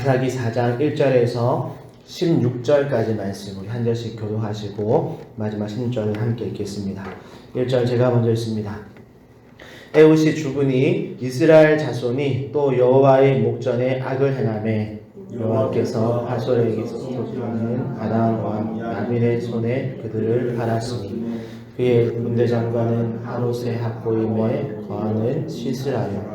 사사기 4장 1절에서 16절까지 말씀 우리 한 절씩 교독하시고 마지막 16절을 함께 읽겠습니다. 1절 제가 먼저 읽습니다. 에훗이 죽으니 이스라엘 자손이 또 여호와의 목전에 악을 행하매 여호와께서 하솔에게서 쫓아오는 가나안 왕 야빈의 손에 그들을 팔았으니 그의 군대 장관은 하롯의 학고임에 거하는 시스라요.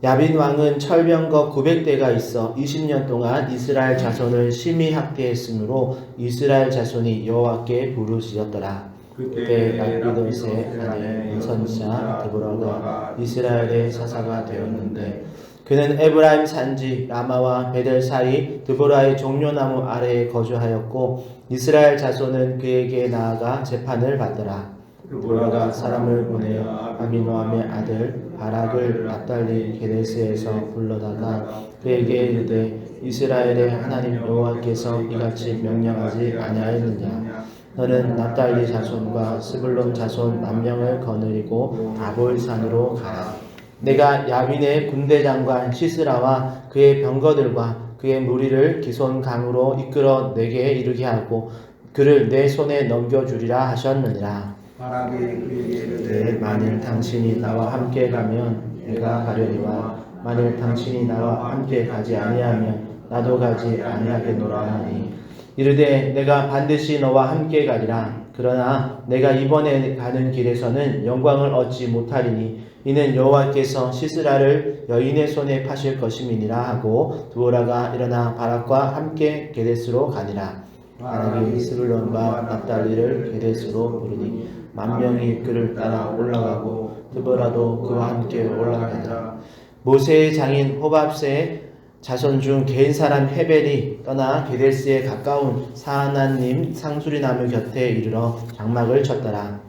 야빈 왕은 철병거 900대가 있어 20년 동안 이스라엘 자손을 심히 학대했으므로 이스라엘 자손이 여호와께 부르짖었더라. 그때 라피도스의 아내 선지자 드보라가 이스라엘의 사사가 되었는데 그는 에브라임 산지 라마와 베델 사이 드보라의 종려나무 아래에 거주하였고 이스라엘 자손은 그에게 나아가 재판을 받더라. 드보라가 사람을 보내어 아비노함의 아들 바락을 납달리 게데스에서 불러다가 그에게 이르되 이스라엘의 하나님 여호와께서 이같이 명령하지 아니하였느냐. 너는 납달리 자손과 스불론 자손 만명을 거느리고 다볼산으로 가라. 내가 야빈의 군대 장관 시스라와 그의 병거들과 그의 무리를 기손 강으로 이끌어 내게 이르게 하고 그를 내 손에 넘겨주리라 하셨느니라. 바락이 그에게 이르되 만일 당신이 나와 함께 가면 내가 가려니와 만일 당신이 나와 함께 가지 아니하면 나도 가지 아니하겠노라 하니 이르되 내가 반드시 너와 함께 가리라. 그러나 내가 이번에 가는 길에서는 영광을 얻지 못하리니 이는 여호와께서 시스라를 여인의 손에 파실 것임이니라 하고 드보라가 일어나 바락과 함께 게데스로 가니라. 바락이 스불론과 납달리를 게데스로 부르니 만명이 그를 따라 올라가고 드보라도 그와 함께 올라가니라. 모세의 장인 호밥세의 자손 중 개인 사람 헤벨이 떠나 게데스에 가까운 사하나님 상수리나무 곁에 이르러 장막을 쳤더라.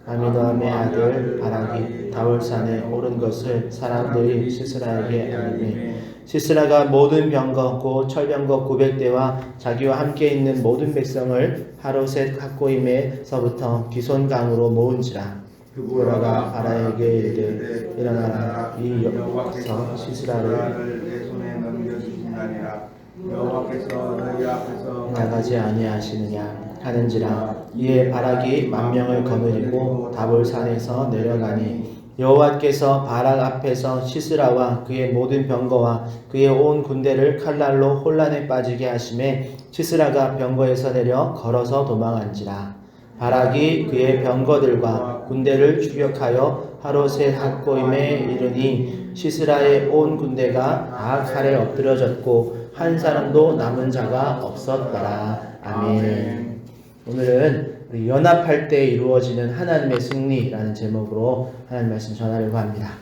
아미노함의 아들 바락이 다볼산에 오른 것을 사람들이 시스라에게 알리매 시스라가 모든 병거 곧 철병거 900대와 자기와 함께 있는 모든 백성을 하롯의 학고임에서부터 기손강으로 모은지라. 드보라가 바락에게 이르되 일어나라. 이 여호와께서 시스라를 내 손에 넘겨주시나니라. 여호와께서 너희 앞에서 나가지 아니하시느냐 하는지라. 이에 바락이 만명을 거느리고 다볼산에서 내려가니 여호와께서 바락 앞에서 시스라와 그의 모든 병거와 그의 온 군대를 칼날로 혼란에 빠지게 하심에 시스라가 병거에서 내려 걸어서 도망한지라. 바락이 그의 병거들과 군대를 추격하여 하롯의 학고임에 이르니 시스라의 온 군대가 다 칼에 엎드려졌고 한 사람도 남은 자가 없었더라. 아멘. 오늘은 우리 연합할 때 이루어지는 하나님의 승리라는 제목으로 하나님 말씀 전하려고 합니다.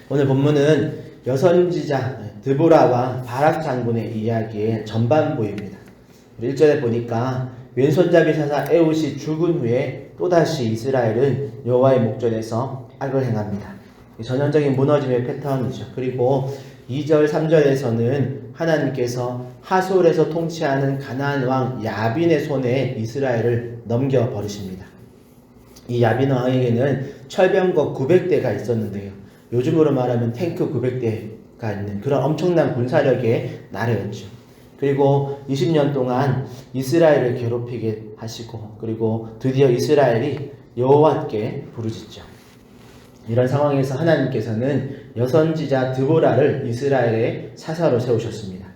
오늘 본문은 여선지자 드보라와 바락 장군의 이야기의 전반부입니다. 1절에 보니까 왼손잡이 사사 에훗이 죽은 후에 또다시 이스라엘은 여호와의 목전에서 악을 행합니다. 전형적인 무너짐의 패턴이죠. 그리고 2절 3절에서는 하나님께서 하솔에서 통치하는 가나안 왕 야빈의 손에 이스라엘을 넘겨버리십니다. 이 야빈 왕에게는 철병거 900대가 있었는데요. 요즘으로 말하면 탱크 900대가 있는 그런 엄청난 군사력의 나라였죠. 그리고 20년 동안 이스라엘을 괴롭히게 하시고 그리고 드디어 이스라엘이 여호와께 부르짖죠. 이런 상황에서 하나님께서는 여선지자 드보라를 이스라엘의 사사로 세우셨습니다.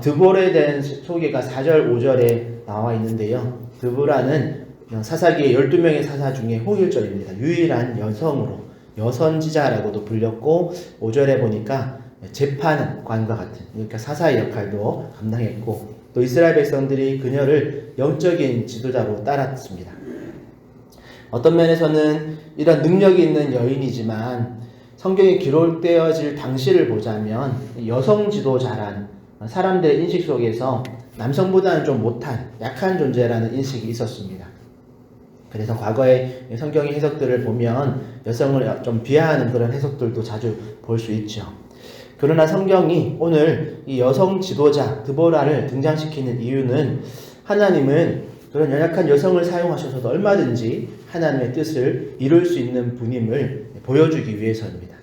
드보라에 대한 소개가 4절 5절에 나와 있는데요. 드보라는 사사기의 12명의 사사 중에 홍일점입니다. 유일한 여성으로 여선지자라고도 불렸고 5절에 보니까 재판관과 같은 그러니까 사사의 역할도 감당했고 또 이스라엘 백성들이 그녀를 영적인 지도자로 따랐습니다. 어떤 면에서는 이런 능력이 있는 여인이지만 성경에 기록되어질 당시를 보자면 여성 지도자란 사람들의 인식 속에서 남성보다는 좀 못한 약한 존재라는 인식이 있었습니다. 그래서 과거의 성경의 해석들을 보면 여성을 좀 비하하는 그런 해석들도 자주 볼 수 있죠. 그러나 성경이 오늘 이 여성 지도자 드보라를 등장시키는 이유는 하나님은 그런 연약한 여성을 사용하셔서도 얼마든지 하나님의 뜻을 이룰 수 있는 분임을 보여주기 위해서입니다.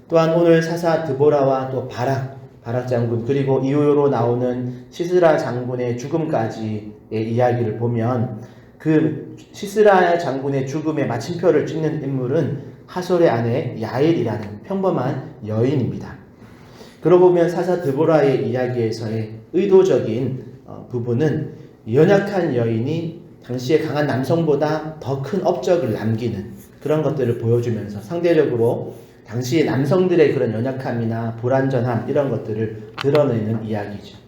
또한 오늘 사사 드보라와 또 바락 바락 장군 그리고 이후로 나오는 시스라 장군의 죽음까지의 이야기를 보면 그 시스라 장군의 죽음의 마침표를 찍는 인물은 하솔의 아내 야엘이라는 평범한 여인입니다. 그러고 보면 사사 드보라의 이야기에서의 의도적인 부분은 연약한 여인이 당시에 강한 남성보다 더 큰 업적을 남기는 그런 것들을 보여주면서 상대적으로 당시의 남성들의 그런 연약함이나 불완전함 이런 것들을 드러내는 이야기죠.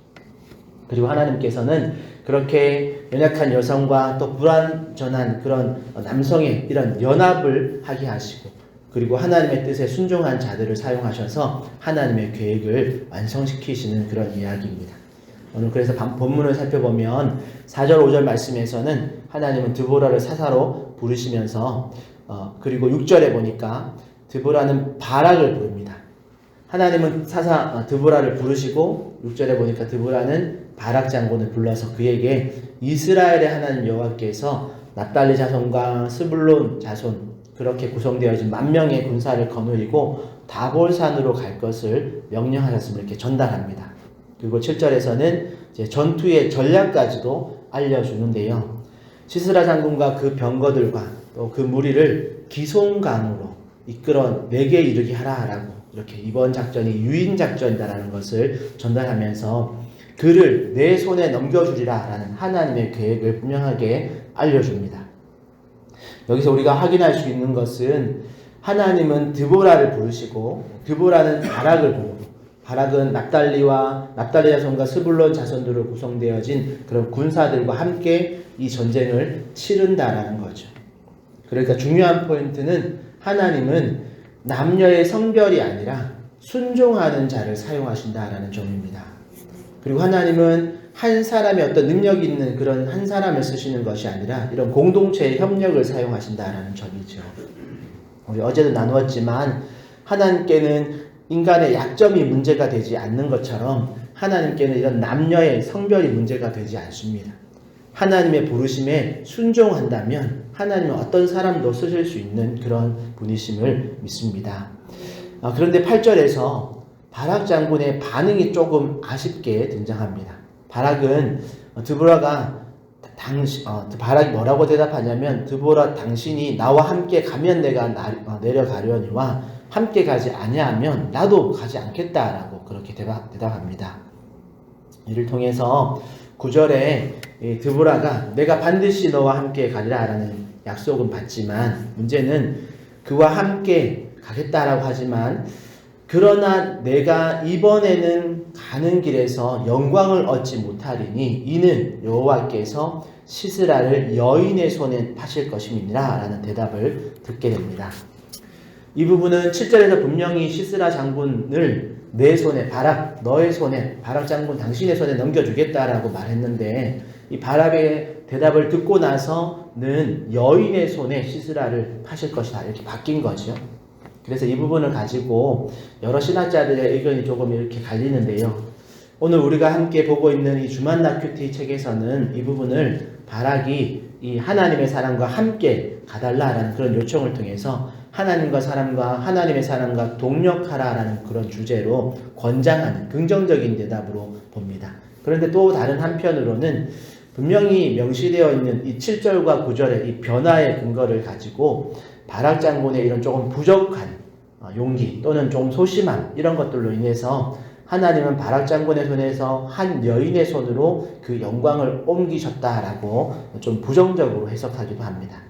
그리고 하나님께서는 그렇게 연약한 여성과 또 불완전한 그런 남성의 이런 연합을 하게 하시고 그리고 하나님의 뜻에 순종한 자들을 사용하셔서 하나님의 계획을 완성시키시는 그런 이야기입니다. 오늘 그래서 본문을 살펴보면 4절 5절 말씀에서는 하나님은 드보라를 사사로 부르시면서 그리고 6절에 보니까 드보라는 바락을 부릅니다. 하나님은 드보라를 부르시고 6절에 보니까 드보라는 바락 장군을 불러서 그에게 이스라엘의 하나님 여호와께서 납달리 자손과 스불론 자손 그렇게 구성되어진 10,000명의 군사를 거느리고 다볼산으로 갈 것을 명령하셨음을 이렇게 전달합니다. 그리고 7절에서는 이제 전투의 전략까지도 알려주는데요. 시스라 장군과 그 병거들과 또 그 무리를 기송강으로 이끌어 내게 이르게 하라라고 이렇게 이번 작전이 유인 작전이다라는 것을 전달하면서 그를 내 손에 넘겨주리라라는 하나님의 계획을 분명하게 알려줍니다. 여기서 우리가 확인할 수 있는 것은 하나님은 드보라를 부르시고 드보라는 바락을 부르고 바락은 납달리 자손과 스불론 자손들로 구성되어진 그런 군사들과 함께 이 전쟁을 치른다라는 거죠. 그러니까 중요한 포인트는 하나님은 남녀의 성별이 아니라 순종하는 자를 사용하신다라는 점입니다. 그리고 하나님은 한 사람의 어떤 능력 있는 그런 한 사람을 쓰시는 것이 아니라 이런 공동체의 협력을 사용하신다라는 점이죠. 우리 어제도 나누었지만 하나님께는 인간의 약점이 문제가 되지 않는 것처럼 하나님께는 이런 남녀의 성별이 문제가 되지 않습니다. 하나님의 부르심에 순종한다면 하나님은 어떤 사람도 쓰실 수 있는 그런 분이심을 믿습니다. 그런데 8절에서 바락 장군의 반응이 조금 아쉽게 등장합니다. 바락은 바락이 뭐라고 대답하냐면 드보라 당신이 나와 함께 가면 내가 내려가려니와 함께 가지 아니하면 나도 가지 않겠다라고 그렇게 대답합니다. 이를 통해서 9절에 드보라가 내가 반드시 너와 함께 가리라라는 약속은 받지만 문제는 그와 함께 가겠다라고 하지만 그러나 내가 이번에는 가는 길에서 영광을 얻지 못하리니 이는 여호와께서 시스라를 여인의 손에 파실 것임이니라 라는 대답을 듣게 됩니다. 이 부분은 7절에서 분명히 시스라 장군을 내 손에 너의 손에 바락 장군 당신의 손에 넘겨주겠다라고 말했는데 이 바락의 대답을 듣고 나서는 여인의 손에 시스라를 파실 것이다 이렇게 바뀐 거죠. 그래서 이 부분을 가지고 여러 신학자들의 의견이 조금 이렇게 갈리는데요. 오늘 우리가 함께 보고 있는 이 주만나 큐티 책에서는 이 부분을 바락이 이 하나님의 사람과 함께 가달라라는 그런 요청을 통해서 하나님의 사람과 동력하라라는 그런 주제로 권장하는 긍정적인 대답으로 봅니다. 그런데 또 다른 한편으로는 분명히 명시되어 있는 이 7절과 9절의 이 변화의 근거를 가지고 바락 장군의 이런 조금 부족한 용기 또는 좀 소심함 이런 것들로 인해서 하나님은 바락 장군의 손에서 한 여인의 손으로 그 영광을 옮기셨다라고 좀 부정적으로 해석하기도 합니다.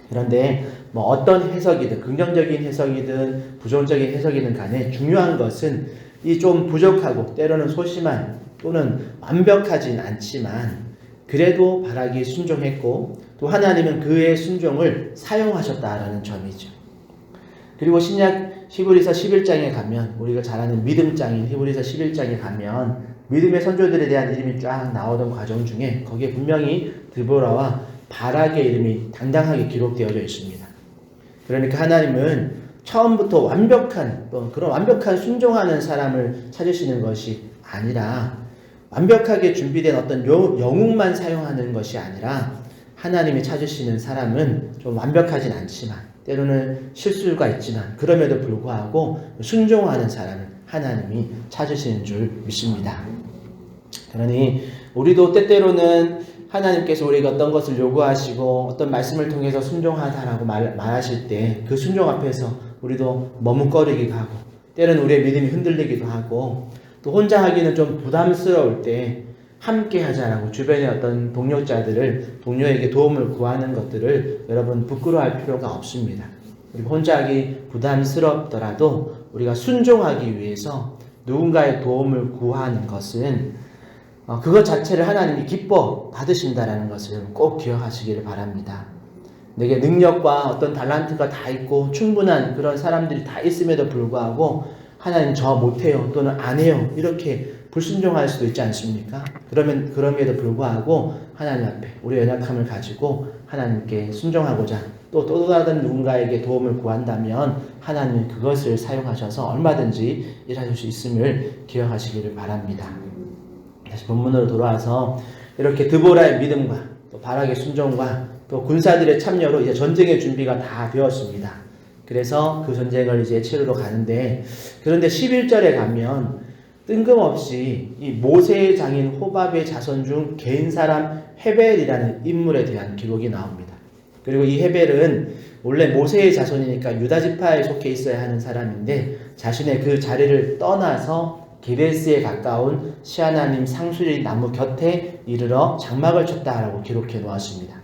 그런데 어떤 해석이든 긍정적인 해석이든 부정적인 해석이든 간에 중요한 것은 이 좀 부족하고 때로는 소심한 또는 완벽하진 않지만 그래도 바락이 순종했고 또 하나님은 그의 순종을 사용하셨다라는 점이죠. 그리고 신약 히브리서 11장에 가면 우리가 잘 아는 믿음장인 히브리서 11장에 가면 믿음의 선조들에 대한 이름이 쫙 나오던 과정 중에 거기에 분명히 드보라와 바락의 이름이 당당하게 기록되어져 있습니다. 그러니까 하나님은 처음부터 그런 완벽한 순종하는 사람을 찾으시는 것이 아니라 완벽하게 준비된 어떤 영웅만 사용하는 것이 아니라 하나님이 찾으시는 사람은 좀 완벽하진 않지만 때로는 실수가 있지만 그럼에도 불구하고 순종하는 사람을 하나님이 찾으시는 줄 믿습니다. 그러니 우리도 때때로는 하나님께서 우리에게 어떤 것을 요구하시고 어떤 말씀을 통해서 순종하다라고 말하실 때 그 순종 앞에서 우리도 머뭇거리기도 하고 때로는 우리의 믿음이 흔들리기도 하고 또 혼자 하기는 좀 부담스러울 때 함께 하자라고 주변의 어떤 동료에게 도움을 구하는 것들을 여러분 부끄러워할 필요가 없습니다. 그리고 혼자 하기 부담스럽더라도 우리가 순종하기 위해서 누군가의 도움을 구하는 것은 그것 자체를 하나님이 기뻐 받으신다라는 것을 꼭 기억하시기를 바랍니다. 내게 능력과 어떤 달란트가 다 있고 충분한 그런 사람들이 다 있음에도 불구하고 하나님 저 못해요 또는 안 해요 이렇게 불순종할 수도 있지 않습니까? 그럼에도 불구하고 하나님 앞에 우리의 연약함을 가지고 하나님께 순종하고자 또 다른 누군가에게 도움을 구한다면 하나님이 그것을 사용하셔서 얼마든지 일하실 수 있음을 기억하시기를 바랍니다. 다시 본문으로 돌아와서 이렇게 드보라의 믿음과 또 바락의 순종과 또 군사들의 참여로 이제 전쟁의 준비가 다 되었습니다. 그래서 그 전쟁을 이제 치르러 가는데 그런데 11절에 가면 뜬금없이 이 모세의 장인 호밥의 자손 중 개인 사람 헤벨이라는 인물에 대한 기록이 나옵니다. 그리고 이 헤벨은 원래 모세의 자손이니까 유다 지파에 속해 있어야 하는 사람인데 자신의 그 자리를 떠나서 게데스에 가까운 시아나님 상수리 나무 곁에 이르러 장막을 쳤다라고 기록해 놓았습니다.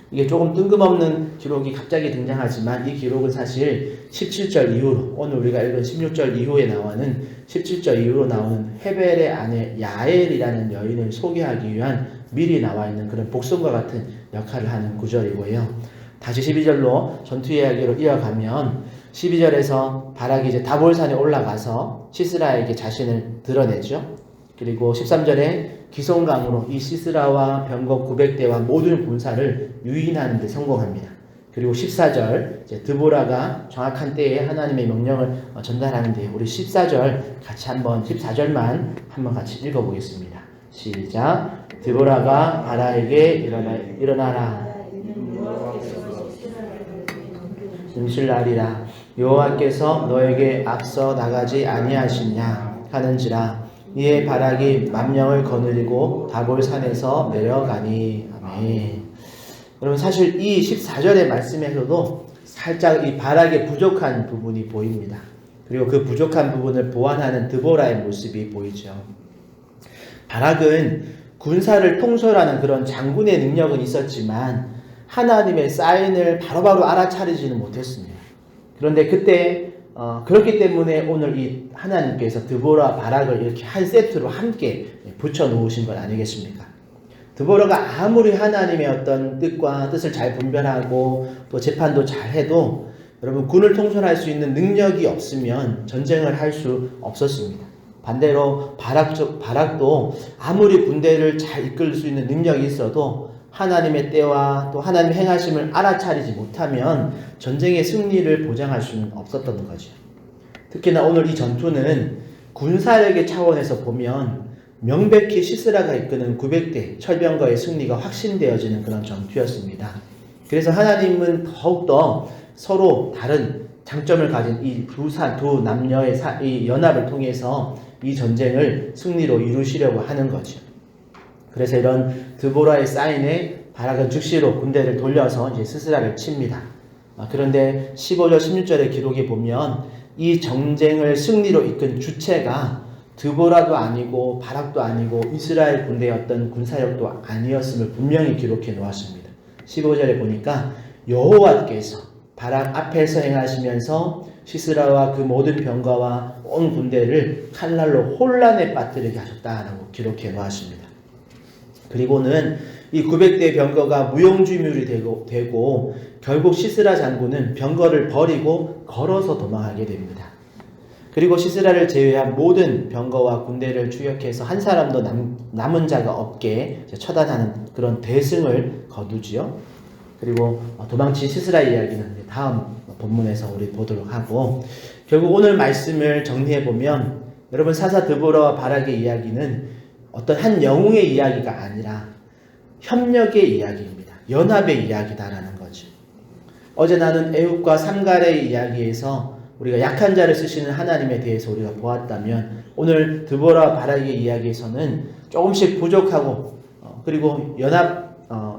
이게 조금 뜬금없는 기록이 갑자기 등장하지만 이 기록은 사실 17절 이후로 오늘 우리가 읽은 16절 이후에 나오는 17절 이후로 나오는 헤벨의 아내 야엘이라는 여인을 소개하기 위한 미리 나와 있는 그런 복선과 같은 역할을 하는 구절이고요. 다시 12절로 전투 이야기로 이어가면 12절에서 바락이 이제 다볼산에 올라가서 시스라에게 자신을 드러내죠. 그리고 13절에 기송강으로 이 시스라와 병거 900대와 모든 군사를 유인하는 데 성공합니다. 그리고 14절 이제 드보라가 정확한 때에 하나님의 명령을 전달하는데 우리 14절 같이 한번 14절만 한번 같이 읽어보겠습니다. 시작. 드보라가 바락에게 일어나라. 음실날이라 여호와께서 너에게 앞서 나가지 아니하시냐 하는지라 이에 바락이 만명을 거느리고 다볼산에서 내려가니. 아멘. 여러분 사실 이 14절의 말씀에서도 살짝 이 바락의 부족한 부분이 보입니다. 그리고 그 부족한 부분을 보완하는 드보라의 모습이 보이죠. 바락은 군사를 통솔하는 그런 장군의 능력은 있었지만 하나님의 사인을 바로바로 알아차리지는 못했습니다. 그런데 그때 그렇기 때문에 오늘 이 하나님께서 드보라 바락을 이렇게 한 세트로 함께 붙여 놓으신 것 아니겠습니까? 드보라가 아무리 하나님의 어떤 뜻을 잘 분별하고 또 재판도 잘 해도 여러분 군을 통솔할 수 있는 능력이 없으면 전쟁을 할 수 없었습니다. 반대로 바락도 아무리 군대를 잘 이끌 수 있는 능력이 있어도 하나님의 때와 또 하나님의 행하심을 알아차리지 못하면 전쟁의 승리를 보장할 수는 없었던 거죠. 특히나 오늘 이 전투는 군사력의 차원에서 보면 명백히 시스라가 이끄는 900대 철병거의 승리가 확신되어지는 그런 전투였습니다. 그래서 하나님은 더욱더 서로 다른 장점을 가진 이 두 남녀의 이 연합을 통해서 이 전쟁을 승리로 이루시려고 하는 거죠. 그래서 이런 드보라의 사인에 바락은 즉시로 군대를 돌려서 이제 시스라를 칩니다. 그런데 15절 16절의 기록에 보면 이 전쟁을 승리로 이끈 주체가 드보라도 아니고 바락도 아니고 이스라엘 군대의 어떤 군사력도 아니었음을 분명히 기록해 놓았습니다. 15절에 보니까 여호와께서 바락 앞에서 행하시면서 시스라와 그 모든 병거와 온 군대를 칼날로 혼란에 빠뜨리게 하셨다라고 기록해 놓았습니다. 그리고는 이 900대 병거가 무용지물이 되고 결국 시스라 장군은 병거를 버리고 걸어서 도망하게 됩니다. 그리고 시스라를 제외한 모든 병거와 군대를 추격해서 한 사람도 남은 자가 없게 처단하는 그런 대승을 거두지요. 그리고 도망친 시스라 이야기는 다음 본문에서 우리 보도록 하고 결국 오늘 말씀을 정리해보면 여러분 사사 드보라와 바락의 이야기는 어떤 한 영웅의 이야기가 아니라 협력의 이야기입니다. 연합의 이야기다라는 거죠. 어제 나는 애굽과 삼갈의 이야기에서 우리가 약한 자를 쓰시는 하나님에 대해서 우리가 보았다면 오늘 드보라 바락의 이야기에서는 조금씩 부족하고 그리고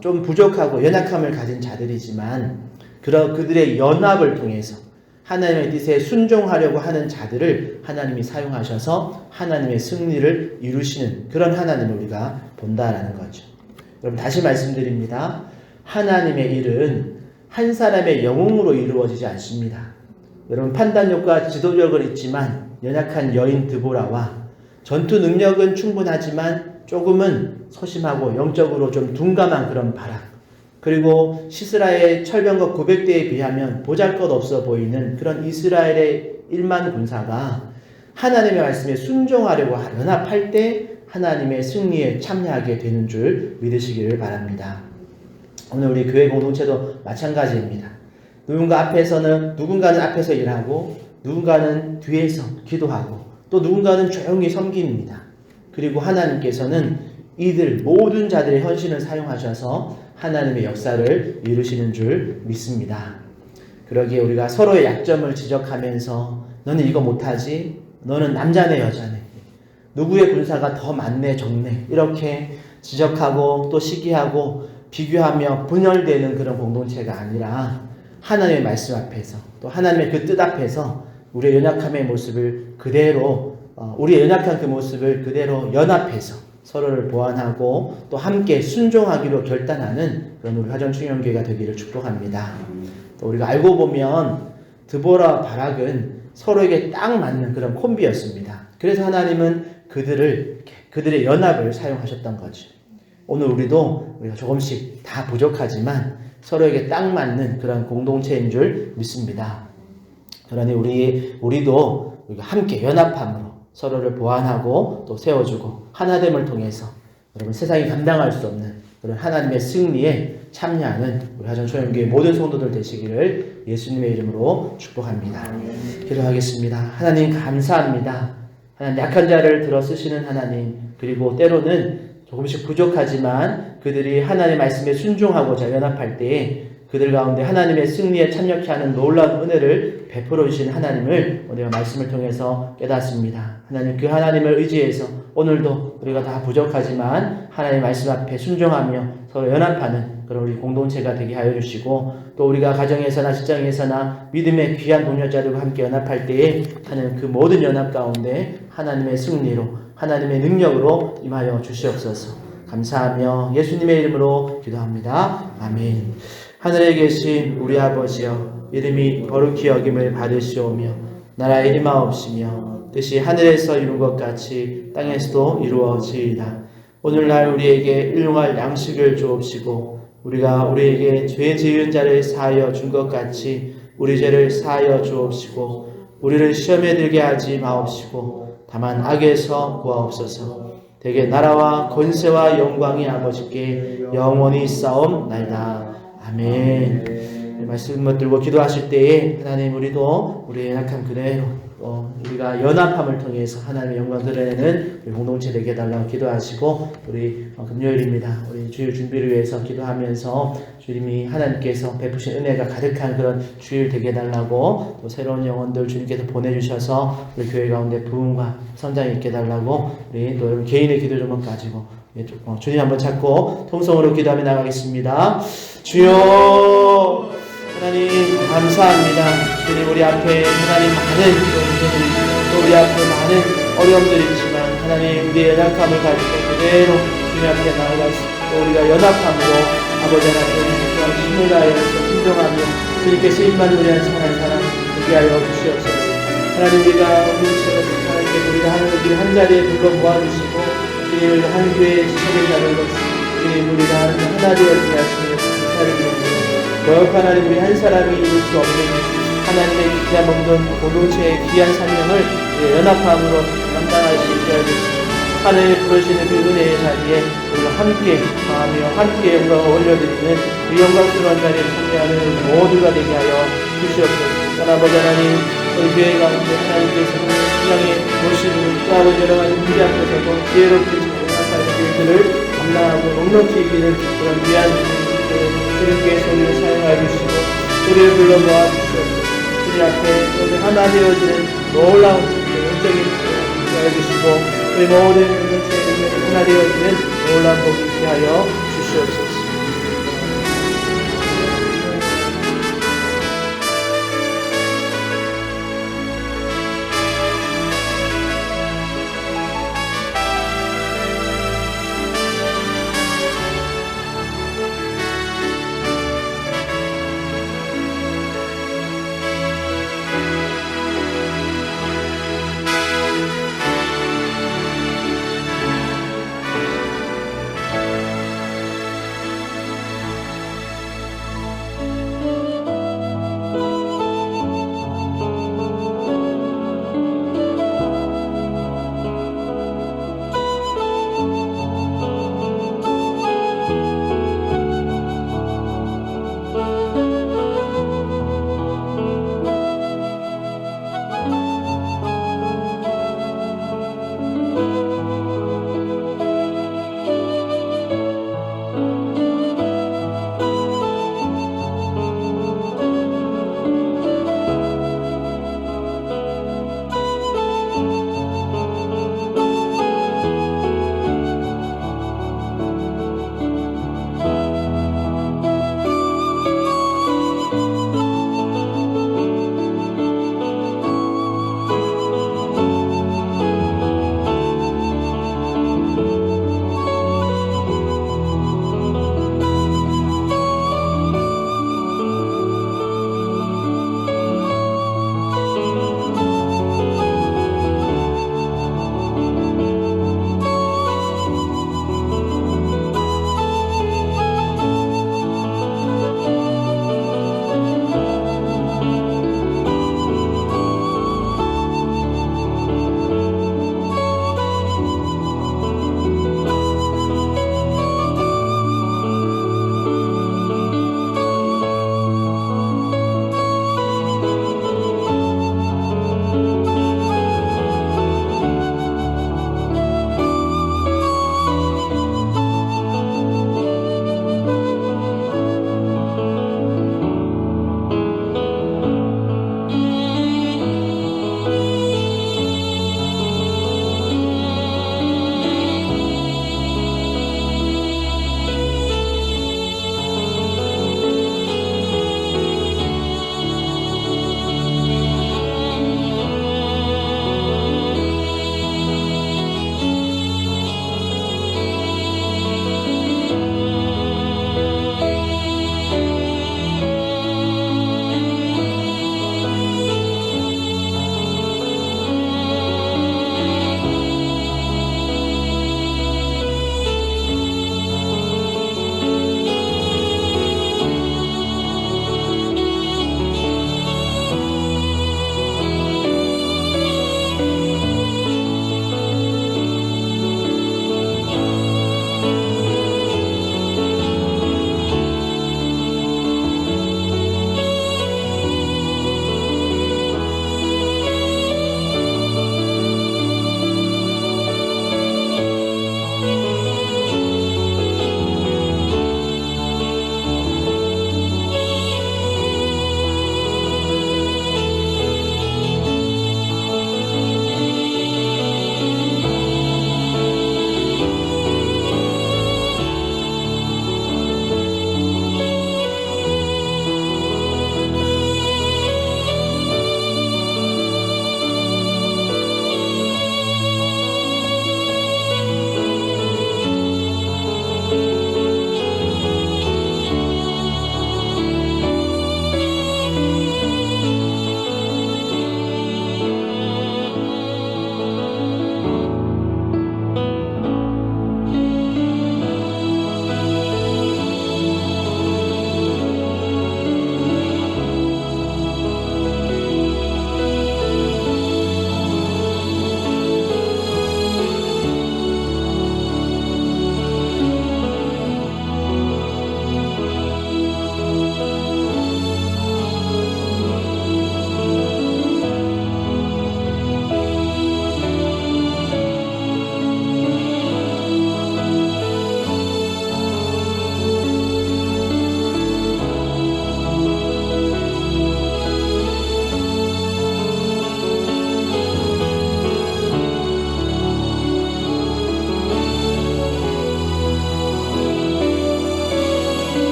좀 부족하고 연약함을 가진 자들이지만 그들의 연합을 통해서 하나님의 뜻에 순종하려고 하는 자들을 하나님이 사용하셔서 하나님의 승리를 이루시는 그런 하나님을 우리가 본다라는 거죠. 여러분 다시 말씀드립니다. 하나님의 일은 한 사람의 영웅으로 이루어지지 않습니다. 여러분 판단력과 지도력은 있지만 연약한 여인 드보라와 전투 능력은 충분하지만 조금은 소심하고 영적으로 좀 둔감한 그런 바락, 그리고 시스라의 철병거 900대에 비하면 보잘것없어 보이는 그런 이스라엘의 1만 군사가 하나님의 말씀에 순종하려고 연합할 때 하나님의 승리에 참여하게 되는 줄 믿으시기를 바랍니다. 오늘 우리 교회 공동체도 마찬가지입니다. 누군가는 앞에서 일하고 누군가는 뒤에서 기도하고 또 누군가는 조용히 섬깁니다. 그리고 하나님께서는 이들 모든 자들의 헌신을 사용하셔서 하나님의 역사를 이루시는 줄 믿습니다. 그러기에 우리가 서로의 약점을 지적하면서 너는 이거 못하지? 너는 남자네 여자네? 누구의 군사가 더 많네 적네? 이렇게 지적하고 또 시기하고 비교하며 분열되는 그런 공동체가 아니라 하나님의 말씀 앞에서 또 하나님의 그 뜻 앞에서 우리의 연약함의 모습을 그대로 우리의 연약한 그 모습을 그대로 연합해서 서로를 보완하고 또 함께 순종하기로 결단하는 그런 우리 화전충영교회가 되기를 축복합니다. 또 우리가 알고 보면 드보라와 바락은 서로에게 딱 맞는 그런 콤비였습니다. 그래서 하나님은 그들의 연합을 사용하셨던 거죠. 오늘 우리가 조금씩 다 부족하지만 서로에게 딱 맞는 그런 공동체인 줄 믿습니다. 그러니 우리도 함께 연합함으로 서로를 보완하고 또 세워주고 하나됨을 통해서 여러분 세상이 감당할 수 없는 그런 하나님의 승리에 참여하는 우리 화전초연교회 모든 성도들 되시기를 예수님의 이름으로 축복합니다. 기도하겠습니다. 하나님 감사합니다. 하나님 약한 자를 들어 쓰시는 하나님, 그리고 때로는 조금씩 부족하지만 그들이 하나님의 말씀에 순종하고자 연합할 때에 그들 가운데 하나님의 승리에 참여케 하는 놀라운 은혜를 베풀어 주신 하나님을 오늘 말씀을 통해서 깨닫습니다. 하나님 그 하나님을 의지해서 오늘도 우리가 다 부족하지만 하나님의 말씀 앞에 순종하며 서로 연합하는 그런 우리 공동체가 되게 하여 주시고 또 우리가 가정에서나 직장에서나 믿음의 귀한 동료자들과 함께 연합할 때에 하나님 그 모든 연합 가운데 하나님의 승리로 하나님의 능력으로 임하여 주시옵소서. 감사하며 예수님의 이름으로 기도합니다. 아멘. 하늘에 계신 우리 아버지여, 이름이 거룩히 여김을 받으시오며 나라의 임하옵시며 뜻이 하늘에서 이룬 것 같이 땅에서도 이루어지이다. 오늘날 우리에게 일용할 양식을 주옵시고 우리가 우리에게 죄 지은 자를 사하여 준 것 같이 우리 죄를 사하여 주옵시고 우리를 시험에 들게 하지 마옵시고 다만 악에서 구하옵소서. 대개 나라와 권세와 영광이 아버지께 영원히 싸움나이다. 아멘. 말씀을 들고 기도하실 때에 하나님 우리도 우리의 연약한 그대로 우리가 연합함을 통해서 하나님의 영광 드러내는 우리 공동체 되게 해달라고 기도하시고 우리 금요일입니다. 우리 주일 준비를 위해서 기도하면서 주님이 하나님께서 베푸신 은혜가 가득한 그런 주일 되게 해달라고 또 새로운 영혼들 주님께서 보내주셔서 우리 교회 가운데 부흥과 성장이 있게 해달라고 우리 또 여러분 개인의 기도 좀 가지고 주님 한번 찾고 통성으로 기도하며 나가겠습니다. 주여 하나님 감사합니다. 주님 우리 앞에 하나님 많은 문제들이 또 우리 앞에 많은 어려움들이 있지만 하나님 우리의 연약함을 가지고 그대로 주님 앞에 나아갈 수 있고 우리가 연합함으로 아버지 하나님 힘을 다하여서 순종하며 주님께서 일만 우리한 선한 사람 되게 하여 주시옵소서. 하나님 우리가 하나님께서 우리가 우리 한 자리에 불러 모아주시고 주님을 한 교회의 지체된 자들로 주님 우리가 하나 되었게 하시는 감사를 드립니다. 거룩한 하나님 우리 한 사람이 이룰 수 없는 하나님의 귀한 몸든 공동체의 귀한 사명을 연합함으로 감당할 수 있게 하겠습니다. 하나님이 부르시는 그 은혜의 자리에 우리가 함께 하며 함께 영광을 올려드리는 그 영광스러운 자리에 참여하는 모두가 되게 하여 주시옵소서. 아버지 하나님 우리 교회 가운데 하나님께서 신앙의 모시는 또 아버지 여러 가지 문제 앞에서도 지혜롭게 연합하는 일들을 감당하고 넉넉히 이기는 그런 귀한 주님께서 우리를 사용하여 주시고 우리를 불러 모아 주시옵소서. 주님 앞에 하나 되어지는 놀라운 영적인 여주시고 우리 모든 공동체의 하나 되어지는 놀라운 복이 있게 하여 주시옵소서.